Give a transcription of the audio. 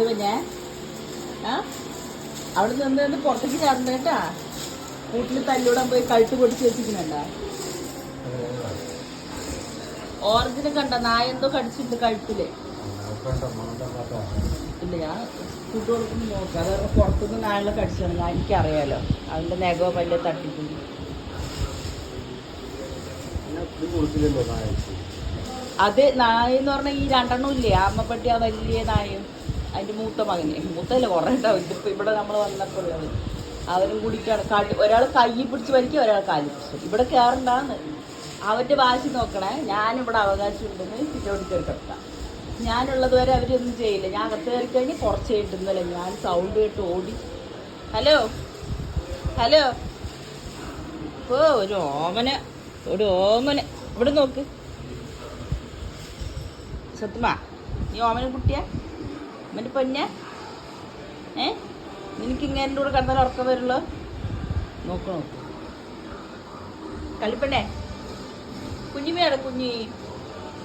എന്ത് പിന്നെ ആ അവിടെ നിന്ന് പുറത്തേക്ക് ചാടണ്ട കേട്ടാ. വീട്ടിൽ തല്ലൂടാൻ പോയി കഴുത്ത് പൊടിച്ച് വെച്ചിരിക്കണണ്ട. ഓറഞ്ചിനെ കണ്ട നായ എന്തോ കടിച്ചിട്ടുണ്ട് കഴുത്തില്. ഇല്ല ഞാൻ ഫുഡ് കൊടുക്കുന്നു നോക്കാം. അത് പുറത്തുനിന്ന് നായകളെ കടിച്ചാണ് എനിക്കറിയാലോ. അതിന്റെ നെഗോ പല്ല് തട്ടിട്ടുണ്ട്. അത് നായ എന്ന് പറഞ്ഞാൽ ഈ രണ്ടെണ്ണം ഇല്ലേ, അമ്മപ്പട്ടി ആ വലിയ നായും അതിന്റെ മൂത്ത മകന്, മൂത്തല്ല കുറേ ഉണ്ടാവും. ഇതിപ്പോ ഇവിടെ നമ്മൾ വന്നപ്പോൾ അവരും കൂടിയിട്ടാണ് ഒരാൾ കൈ പിടിച്ച് വലിക്കുക, ഒരാൾ കാലി പിടിച്ചു. ഇവിടെ കയറണ്ടാന്ന് അവന്റെ വാശി നോക്കണേ. ഞാനിവിടെ അവകാശം ഉണ്ടെന്ന് സിറ്റോട്ട് കയറി കിടക്കാം. ഞാനുള്ളത് വരെ അവരൊന്നും ചെയ്യില്ല. ഞാൻ അകത്ത് കയറി കഴിഞ്ഞ് കുറച്ച് കിട്ടുന്നല്ലേ ഞാൻ സൗണ്ട് കേട്ട് ഓടി. ഹലോ ഹലോ ഓ ഒരു ഓമന ഇവിടെ നോക്ക്. സത്യമാ നീ ഓമന കുട്ടിയാ, അമ്മൻ്റെ പൊന്ന. നിനക്ക് ഇങ്ങനെ കൂടെ കിടന്നാൽ ഉറക്കം വരുള്ളൂ. നോക്ക് കളിപ്പണ്ടേ കുഞ്ഞിമയാണ് കുഞ്ഞി.